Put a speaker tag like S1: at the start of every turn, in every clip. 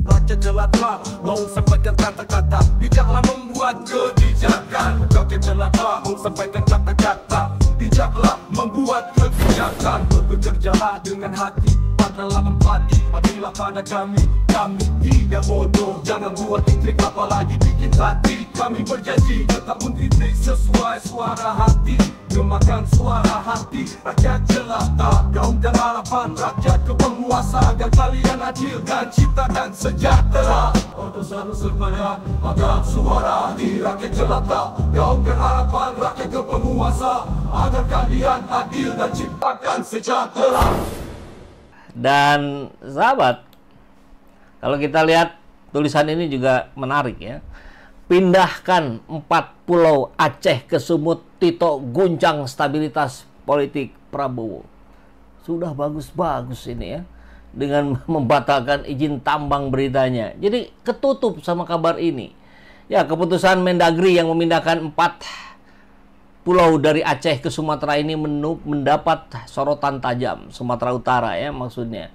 S1: Rakyat jelata mau sampaikan kata-kata, bijaklah membuat kebijakan. Rakyat jelata mau sampaikan kata-kata, bijaklah membuat kebijakan. Bekerjalah dengan hati, padalah empati, padilah pada kami. Kami tidak bodoh, jangan buat titrik apalagi bikin hati. Kami berjanji tetap mentitrik sesuai suara hati, gemakan suara hati. Rakyat jelata, gaung dan harapan rakyat ke penguasa, agar kalian adil dan ciptakan sejahtera. Untuk selalu sepada agar suara di rakyat jelata, gaung dan harapan rakyat ke penguasa, agar kalian adil dan ciptakan sejahtera.
S2: Dan sahabat, kalau kita lihat tulisan ini juga menarik ya. Pindahkan 4 pulau Aceh ke Sumut, Tito guncang stabilitas politik Prabowo. Sudah bagus-bagus ini ya, dengan membatalkan izin tambang beritanya. Jadi ketutup sama kabar ini. Ya, keputusan Mendagri yang memindahkan 4 pulau dari Aceh ke Sumatera ini mendapat sorotan tajam. Sumatera Utara ya maksudnya.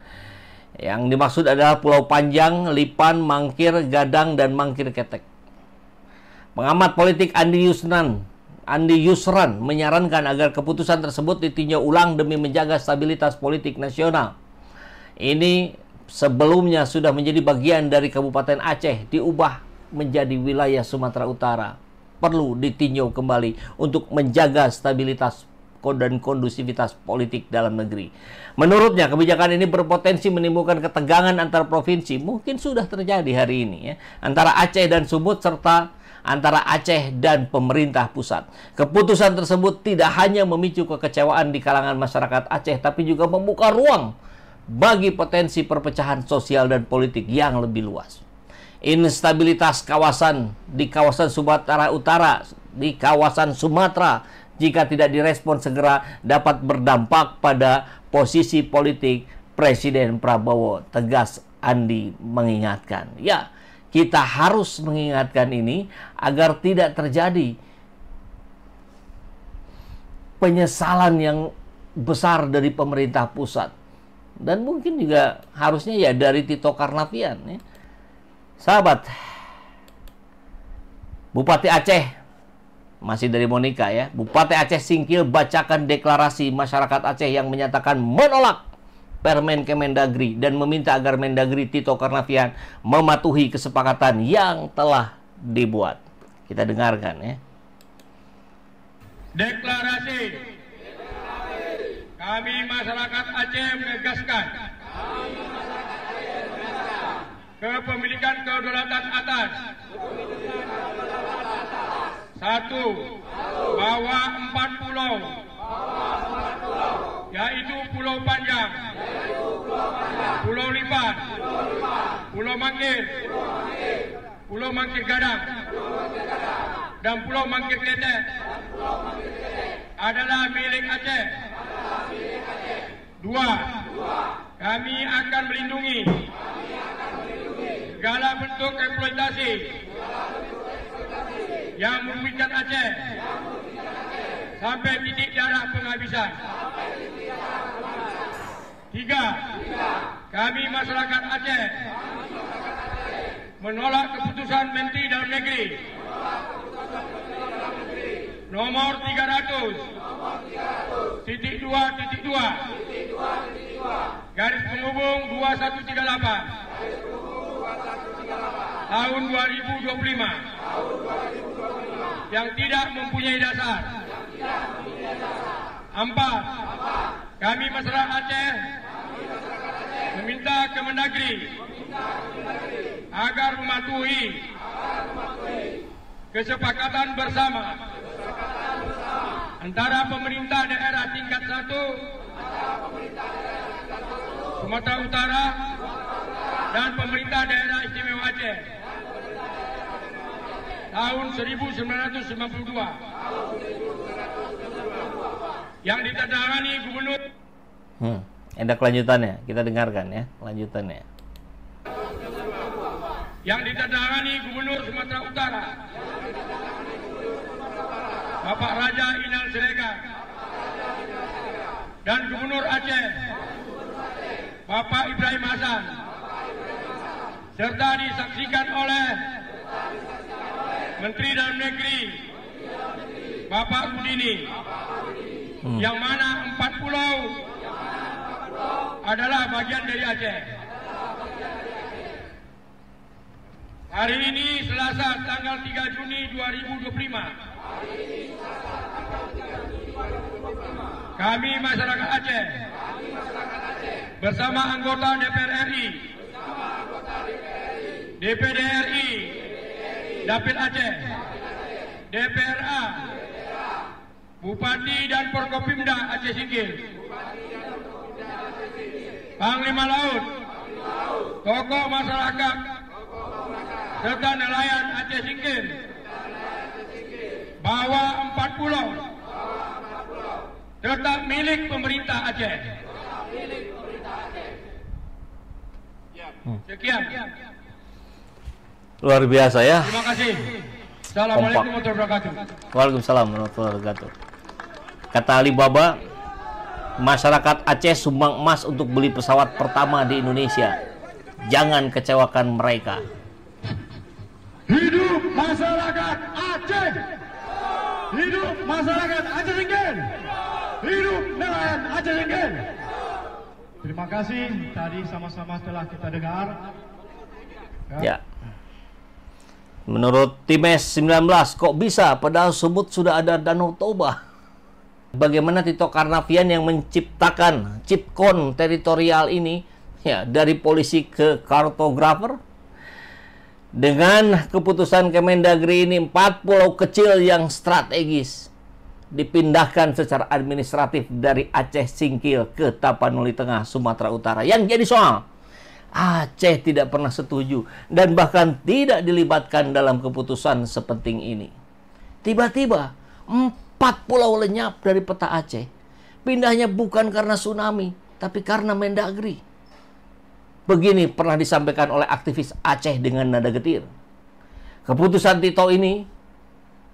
S2: Yang dimaksud adalah Pulau Panjang, Lipan, Mangkir, Gadang, dan Mangkir Ketek. Pengamat politik Andi Yusran menyarankan agar keputusan tersebut ditinjau ulang demi menjaga stabilitas politik nasional. Ini sebelumnya sudah menjadi bagian dari Kabupaten Aceh, diubah menjadi wilayah Sumatera Utara. Perlu ditinjau kembali untuk menjaga stabilitas dan kondusivitas politik dalam negeri. Menurutnya, kebijakan ini berpotensi menimbulkan ketegangan antar provinsi. Mungkin sudah terjadi hari ini ya, antara Aceh dan Sumut serta antara Aceh dan pemerintah pusat. Keputusan tersebut tidak hanya memicu kekecewaan di kalangan masyarakat Aceh, tapi juga membuka ruang bagi potensi perpecahan sosial dan politik yang lebih luas. Instabilitas di kawasan Sumatera Utara, di kawasan Sumatera, jika tidak direspon segera dapat berdampak pada posisi politik Presiden Prabowo, tegas Andi mengingatkan. Ya, kita harus mengingatkan ini agar tidak terjadi penyesalan yang besar dari pemerintah pusat. Dan mungkin juga harusnya ya dari Tito Karnavian ya. Sahabat, Bupati Aceh, masih dari Monica ya, Bupati Aceh Singkil bacakan deklarasi masyarakat Aceh yang menyatakan menolak Permen Kemendagri dan meminta agar Mendagri Tito Karnavian mematuhi kesepakatan yang telah dibuat. Kita dengarkan ya.
S3: Deklarasi. Kami masyarakat Aceh menegaskan kepemilikan kedaulatan atas. 1. Bahwa 4 pulau, yaitu Pulau Panjang, Pulau Lipan, Pulau Mangkir, Pulau Mangkir Gadang, dan Pulau Mangkir Ketek adalah milik Aceh. 2. Kami akan melindungi segala bentuk eksploitasi yang merugikan Aceh sampai titik darah penghabisan. 3. Kami masyarakat Aceh menolak keputusan Menteri Dalam Negeri nomor 300.2.2 garis penghubung 2138 tahun 2025 yang tidak mempunyai dasar. 4. Kami masyarakat Aceh meminta Kemendagri agar mematuhi kesepakatan bersama antara pemerintah daerah tingkat 1 Sumatera Utara dan pemerintah daerah istimewa Aceh tahun 1992 yang ditandatangani Gubernur.
S2: Ada kelanjutannya, kita dengarkan ya lanjutannya.
S3: Yang ditandatangani Gubernur Sumatera Utara Bapak Raja Inal Siregar dan Gubernur Aceh Bapak Ibrahim Hasan, serta disaksikan oleh Menteri Dalam Negeri Bapak Rudini, yang mana 4 pulau adalah bagian dari Aceh. Hari ini Selasa tanggal 3 Juni 2025, kami masyarakat Aceh bersama anggota DPR RI, DPD RI, Dapil Aceh, DPRA, Bupati dan Forkopimda Aceh Singkil, Panglima Laut, tokoh masyarakat, serta nelayan Aceh Singkil, bahwa 4 pulau tetap milik pemerintah Aceh. Sekian.
S2: Luar biasa ya.
S3: Terima kasih. Assalamualaikum warahmatullahi wabarakatuh.
S2: Waalaikumsalam warahmatullahi wabarakatuh. Kata Alibaba, masyarakat Aceh sumbang emas untuk beli pesawat pertama di Indonesia. Jangan kecewakan mereka.
S3: Hidup masyarakat Aceh. Hidup masyarakat Aceh Singkil. Hidup nelayan Aceh Singkil. Terima kasih. Tadi sama-sama telah kita dengar.
S2: Ya. Menurut Times 19, kok bisa padahal Sumut sudah ada Danau Toba? Bagaimana Tito Karnavian yang menciptakan chipcon teritorial ini, ya, dari polisi ke kartografer? Dengan keputusan Kemendagri ini, 4 pulau kecil yang strategis dipindahkan secara administratif dari Aceh Singkil ke Tapanuli Tengah, Sumatera Utara. Yang jadi soal, Aceh tidak pernah setuju dan bahkan tidak dilibatkan dalam keputusan sepenting ini. Tiba-tiba 4 pulau lenyap dari peta Aceh. Pindahnya bukan karena tsunami, tapi karena Mendagri. Begini pernah disampaikan oleh aktivis Aceh dengan nada getir. Keputusan Tito ini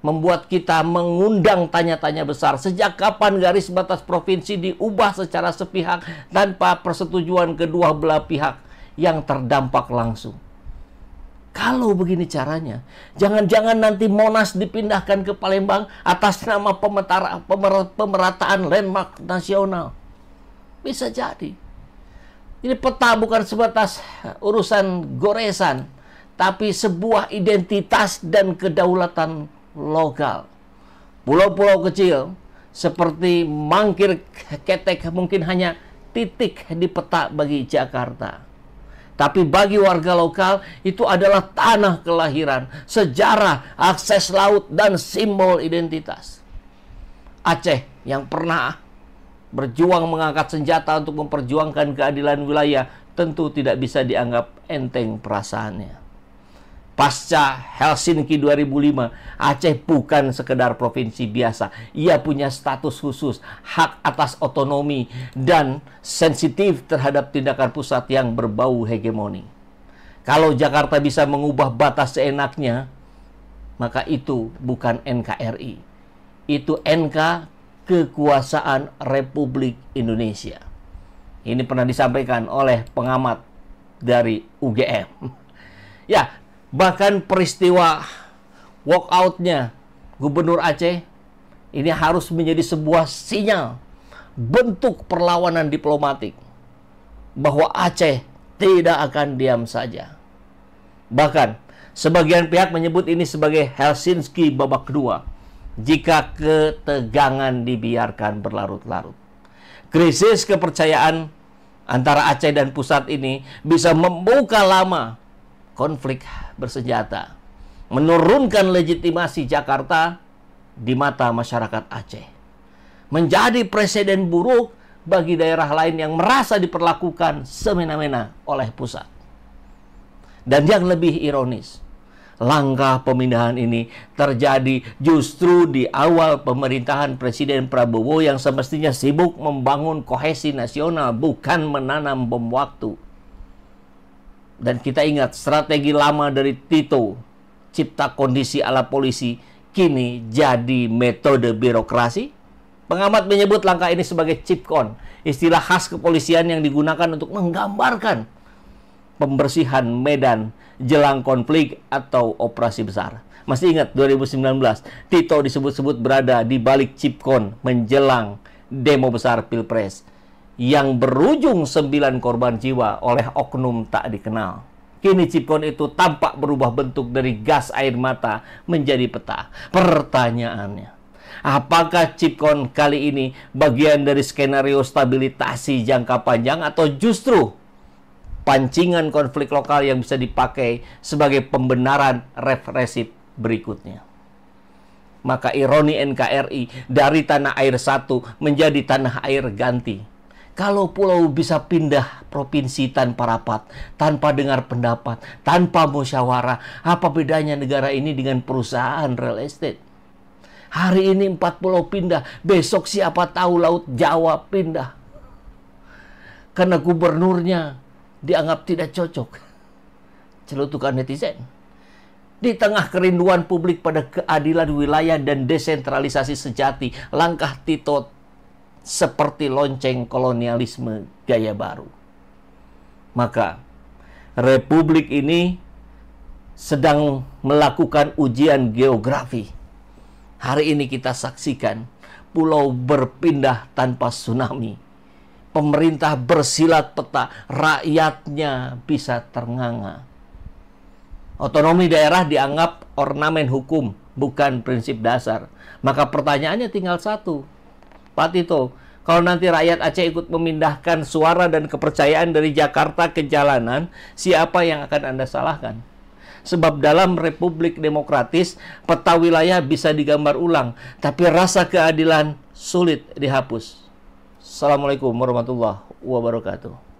S2: membuat kita mengundang tanya-tanya besar. Sejak kapan garis batas provinsi diubah secara sepihak tanpa persetujuan kedua belah pihak yang terdampak langsung? Kalau begini caranya, jangan-jangan nanti Monas dipindahkan ke Palembang atas nama pemerataan landmark nasional. Bisa jadi. Ini peta bukan sebatas urusan goresan, tapi sebuah identitas dan kedaulatan lokal. Pulau-pulau kecil seperti Mangkir Ketek mungkin hanya titik di peta bagi Jakarta. Tapi bagi warga lokal itu adalah tanah kelahiran, sejarah, akses laut, dan simbol identitas. Aceh yang pernah berjuang mengangkat senjata untuk memperjuangkan keadilan wilayah tentu tidak bisa dianggap enteng perasaannya. Pasca Helsinki 2005, Aceh bukan sekedar provinsi biasa. Ia punya status khusus, hak atas otonomi, dan sensitif terhadap tindakan pusat yang berbau hegemoni. Kalau Jakarta bisa mengubah batas seenaknya, maka itu bukan NKRI. Itu NK Kekuasaan Republik Indonesia. Ini pernah disampaikan oleh pengamat dari UGM. Ya, bahkan peristiwa walkout-nya Gubernur Aceh ini harus menjadi sebuah sinyal, bentuk perlawanan diplomatik bahwa Aceh tidak akan diam saja. Bahkan sebagian pihak menyebut ini sebagai Helsinki babak kedua jika ketegangan dibiarkan berlarut-larut. Krisis kepercayaan antara Aceh dan pusat ini bisa membuka lama konflik bersenjata, menurunkan legitimasi Jakarta di mata masyarakat Aceh, menjadi presiden buruk bagi daerah lain yang merasa diperlakukan semena-mena oleh pusat. Dan yang lebih ironis, langkah pemindahan ini terjadi justru di awal pemerintahan Presiden Prabowo yang semestinya sibuk membangun kohesi nasional, bukan menanam bom waktu. Dan kita ingat strategi lama dari Tito, cipta kondisi ala polisi, kini jadi metode birokrasi. Pengamat menyebut langkah ini sebagai chipcon, istilah khas kepolisian yang digunakan untuk menggambarkan pembersihan medan jelang konflik atau operasi besar. Masih ingat 2019, Tito disebut-sebut berada di balik chipcon menjelang demo besar Pilpres yang berujung 9 korban jiwa oleh oknum tak dikenal. Kini chipcon itu tampak berubah bentuk dari gas air mata menjadi peta. Pertanyaannya, apakah chipcon kali ini bagian dari skenario stabilisasi jangka panjang atau justru pancingan konflik lokal yang bisa dipakai sebagai pembenaran represif berikutnya? Maka ironi NKRI dari tanah air satu menjadi tanah air ganti. Kalau pulau bisa pindah provinsi tanpa rapat, tanpa dengar pendapat, tanpa musyawarah, apa bedanya negara ini dengan perusahaan real estate? Hari ini 4 pulau pindah, besok siapa tahu Laut Jawa pindah. Karena gubernurnya dianggap tidak cocok. Celutukan netizen. Di tengah kerinduan publik pada keadilan wilayah dan desentralisasi sejati, langkah Tito seperti lonceng kolonialisme gaya baru. Maka republik ini sedang melakukan ujian geografi. Hari ini kita saksikan pulau berpindah tanpa tsunami. Pemerintah bersilat peta, rakyatnya bisa ternganga. Otonomi daerah dianggap ornamen hukum, bukan prinsip dasar. Maka pertanyaannya tinggal satu, Pak Tito, kalau nanti rakyat Aceh ikut memindahkan suara dan kepercayaan dari Jakarta ke jalanan, siapa yang akan Anda salahkan? Sebab dalam republik demokratis, peta wilayah bisa digambar ulang, tapi rasa keadilan sulit dihapus. Assalamualaikum warahmatullahi wabarakatuh.